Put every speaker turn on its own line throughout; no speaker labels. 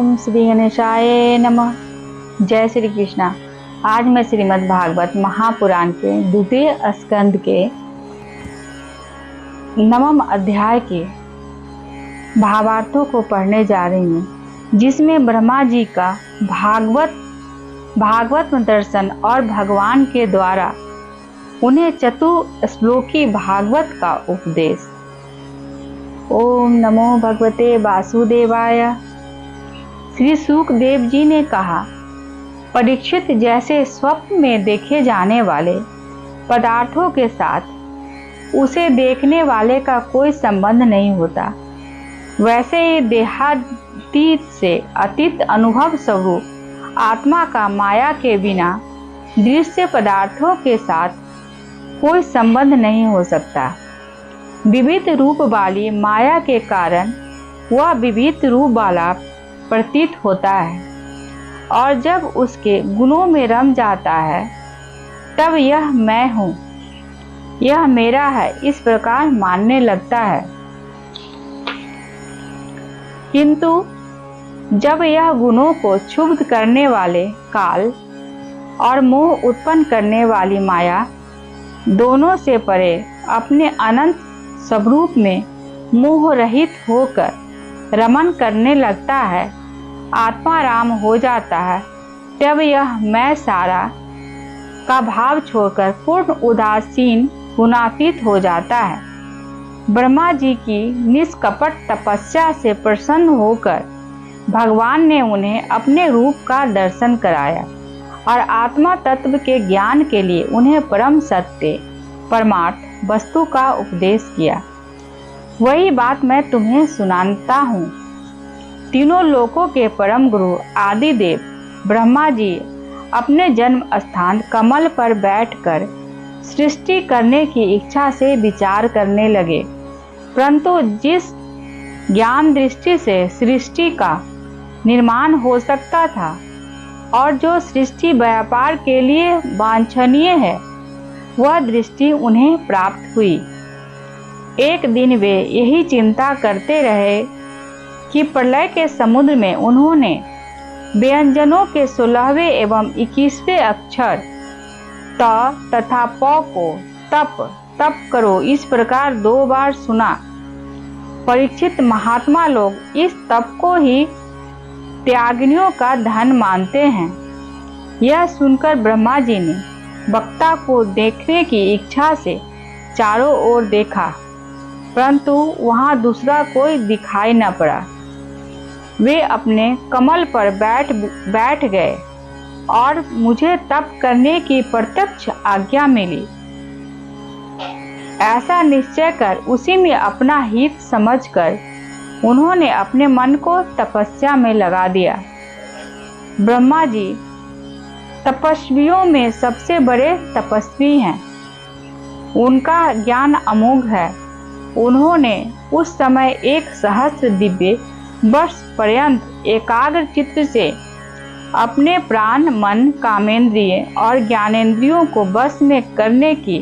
ओम श्री गणेशाय नमः। जय श्री कृष्णा। आज मैं श्रीमद् भागवत महापुराण के द्वितीय स्कंद के 9वें अध्याय के भावार्थों को पढ़ने जा रही हूँ, जिसमें ब्रह्मा जी का भागवत दर्शन और भगवान के द्वारा उन्हें चतुश्लोकी भागवत का उपदेश। ओम नमो भगवते वासुदेवाय। श्री सुखदेव जी ने कहा, परीक्षित, जैसे स्वप्न में देखे जाने वाले पदार्थों के साथ उसे देखने वाले का कोई संबंध नहीं होता, वैसे ही देहातीत से अतीत अनुभव स्वरूप आत्मा का माया के बिना दृश्य पदार्थों के साथ कोई संबंध नहीं हो सकता। विविध रूप वाली माया के कारण वह विविध रूप वाला प्रतीत होता है, और जब उसके गुणों में रम जाता है तब यह मैं हूँ, यह मेरा है, इस प्रकार मानने लगता है। किंतु जब यह गुणों को क्षुब्ध करने वाले काल और मोह उत्पन्न करने वाली माया दोनों से परे अपने अनंत स्वरूप में मोह रहित होकर रमन करने लगता है, आत्मा राम हो जाता है, तब यह मैं सारा का भाव छोड़कर पूर्ण उदासीन गुणातीत हो जाता है। ब्रह्मा जी की निष्कपट तपस्या से प्रसन्न होकर भगवान ने उन्हें अपने रूप का दर्शन कराया और आत्मा तत्व के ज्ञान के लिए उन्हें परम सत्य परमार्थ वस्तु का उपदेश किया। वही बात मैं तुम्हें सुनाता हूँ। तीनों लोकों के परम गुरु आदिदेव ब्रह्मा जी अपने जन्म स्थान कमल पर बैठकर सृष्टि करने की इच्छा से विचार करने लगे, परंतु जिस ज्ञान दृष्टि से सृष्टि का निर्माण हो सकता था और जो सृष्टि व्यापार के लिए वांछनीय है, वह दृष्टि उन्हें प्राप्त हुई। एक दिन वे यही चिंता करते रहे कि प्रलय के समुद्र में उन्होंने व्यंजनों के 16वें एवं 21वें अक्षर त तथा प को तप करो इस प्रकार 2 बार सुना। परीक्षित, महात्मा लोग इस तप को ही त्यागिनियों का धन मानते हैं। यह सुनकर ब्रह्मा जी ने वक्ता को देखने की इच्छा से चारों ओर देखा, परंतु वहां दूसरा कोई दिखाई न पड़ा। वे अपने कमल पर बैठ गए और मुझे तप करने की प्रत्यक्ष आज्ञा मिली, ऐसा निश्चय कर उसी में अपना हित समझकर उन्होंने अपने मन को तपस्या में लगा दिया। ब्रह्मा जी तपस्वियों में सबसे बड़े तपस्वी हैं, उनका ज्ञान अमोघ है। उन्होंने उस समय 1 सहस्त्र दिव्य वर्ष पर्यंत एकाग्र चित्त से अपने प्राण, मन, कामेंद्रिय और ज्ञानेंद्रियों को वश में करने की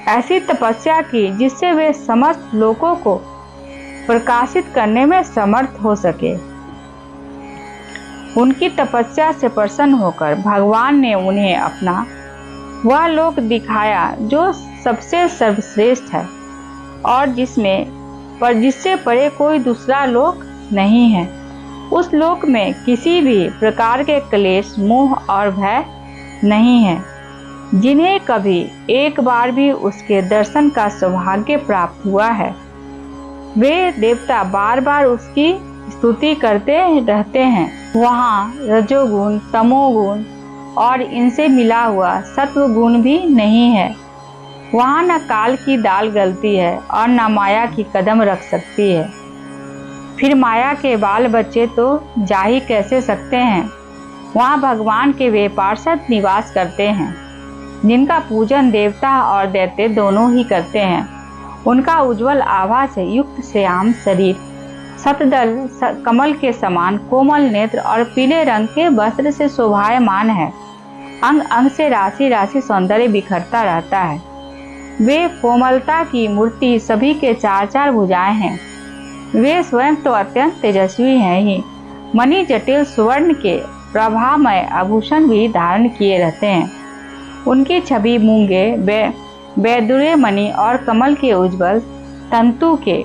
ऐसी तपस्या की जिससे वे समस्त लोकों को प्रकाशित करने में समर्थ हो सके। उनकी तपस्या से प्रसन्न होकर भगवान ने उन्हें अपना वह लोक दिखाया जो सबसे सर्वश्रेष्ठ है और जिससे परे कोई दूसरा लोक नहीं है। उस लोक में किसी भी प्रकार के क्लेश, मोह और भय नहीं है। जिन्हें कभी एक बार भी उसके दर्शन का सौभाग्य प्राप्त हुआ है, वे देवता बार बार उसकी स्तुति करते रहते हैं। वहाँ रजोगुण, तमोगुण और इनसे मिला हुआ सत्वगुण भी नहीं है। वहाँ न काल की दाल गलती है और न माया की कदम रख सकती है। फिर माया के बाल बच्चे तो जा ही कैसे सकते हैं। वहाँ भगवान के वे पार्षद निवास करते हैं, जिनका पूजन देवता और दैत्य दोनों ही करते हैं। उनका उज्जवल आभा से युक्त श्याम शरीर, शतदल कमल के समान कोमल नेत्र और पीले रंग के वस्त्र से शोभायमान है। अंग अंग से राशि राशि सौंदर्य बिखरता रहता है। वे कोमलता की मूर्ति, सभी के 4-4 भुजाएं हैं। वे स्वयं तो अत्यंत तेजस्वी हैं ही, मणि जटिल सुवर्ण के प्रभामय आभूषण भी धारण किए रहते हैं। उनकी छवि मूंगे, बैदुरे मणि और कमल के उज्जवल तंतु के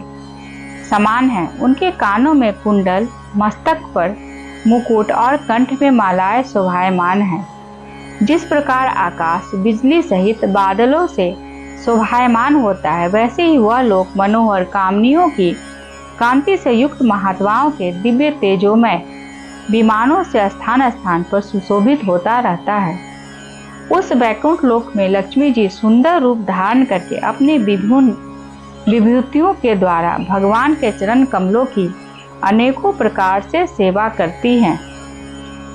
समान है। उनके कानों में कुंडल, मस्तक पर मुकुट और कंठ में मालाएं शोभायमान हैं। जिस प्रकार आकाश बिजली सहित बादलों से शोभायमान होता है, वैसे ही वह लोक मनोहर कामनियों की कांति से युक्त महात्माओं के दिव्य तेजोमय विमानों से स्थान स्थान पर सुशोभित होता रहता है। उस वैकुंठ लोक में लक्ष्मी जी सुंदर रूप धारण करके अपनी विभूतियों के द्वारा भगवान के चरण कमलों की अनेकों प्रकार से सेवा करती हैं।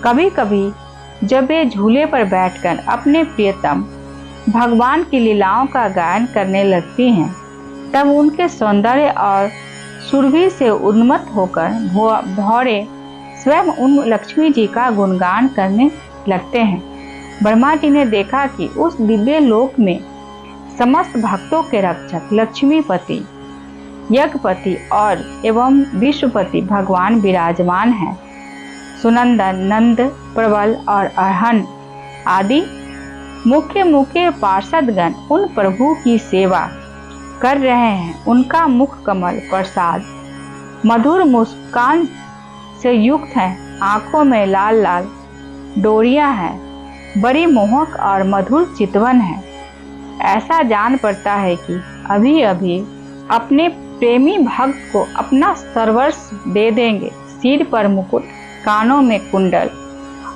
कभी कभी जब वे झूले पर बैठकर अपने प्रियतम भगवान की लीलाओं का गायन करने लगती हैं, तब उनके सौंदर्य और सुरभि से उन्मत्त होकर भौरे स्वयं उन लक्ष्मी जी का गुणगान करने लगते हैं। ब्रह्मा जी ने देखा कि उस दिव्य लोक में समस्त भक्तों के रक्षक लक्ष्मीपति, यज्ञपति और एवं विश्वपति भगवान विराजमान हैं। सुनंदन, नंद, प्रबल और अरहन आदि मुख्य मुख्य पार्षदगण उन प्रभु की सेवा कर रहे हैं। उनका मुख कमल प्रसाद मधुर मुस्कान से युक्त है। आंखों में लाल लाल डोरियां हैं, बड़ी मोहक और मधुर चितवन है। ऐसा जान पड़ता है कि अभी अभी अपने प्रेमी भक्त को अपना सर्वस्व दे देंगे। सिर पर मुकुट, कानों में कुंडल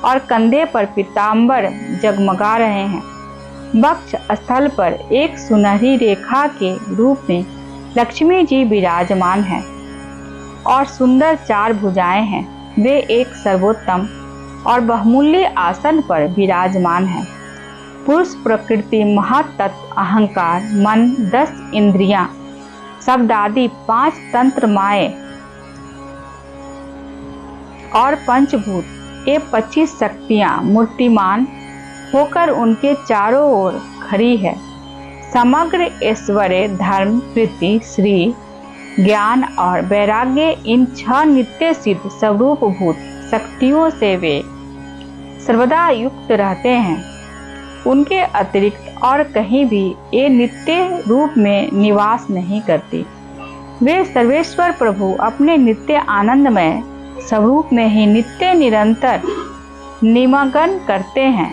और कंधे पर पीतांबर जगमगा रहे हैं। वक्ष स्थल पर एक सुनहरी रेखा के रूप में लक्ष्मी जी विराजमान हैं और सुंदर 4 भुजाएं हैं। वे एक सर्वोत्तम और बहुमूल्य आसन पर विराजमान हैं। पुरुष प्रकृति, महत्तत्व, अहंकार, मन, 10 इंद्रियां, शब्द आदि 5 तंत्र माए और पंचभूत, ये 25 शक्तियां मूर्तिमान होकर उनके चारों ओर खड़ी है। समग्र ऐश्वर्य, धर्म, प्रीति, श्री, ज्ञान और वैराग्य, इन 6 नित्य सिद्ध स्वरूपभूत शक्तियों से वे सर्वदा युक्त रहते हैं। उनके अतिरिक्त और कहीं भी ये नित्य रूप में निवास नहीं करती। वे सर्वेश्वर प्रभु अपने नित्य आनंदमय स्वरूप में ही नित्य निरंतर निमग्न करते हैं।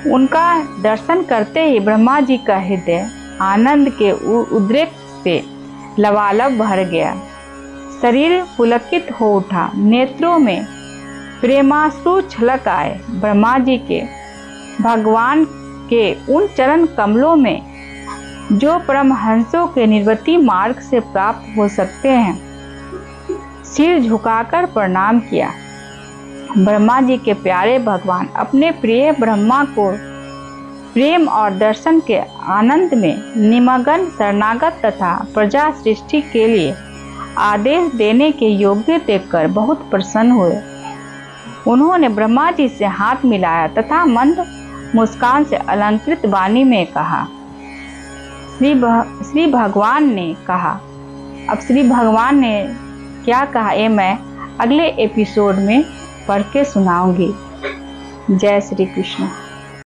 उनका दर्शन करते ही ब्रह्मा जी का हृदय आनंद के उद्रेक से लबालब भर गया। शरीर पुलकित हो उठा, नेत्रों में प्रेमाश्रु छलक आए। ब्रह्मा जी के भगवान के उन चरण कमलों में जो परमहंसों के निर्वती मार्ग से प्राप्त हो सकते हैं, सिर झुकाकर प्रणाम किया। ब्रह्मा जी के प्यारे भगवान अपने प्रिय ब्रह्मा को प्रेम और दर्शन के आनंद में निमग्न शरणागत तथा प्रजा सृष्टि के लिए आदेश देने के योग्य देखकर बहुत प्रसन्न हुए। उन्होंने ब्रह्मा जी से हाथ मिलाया तथा मंद मुस्कान से अलंकृत वाणी में कहा। श्री भगवान ने कहा, अब श्री भगवान ने क्या कहा ये मैं अगले एपिसोड में पढ़ के सुनाऊंगी। जय श्री कृष्ण।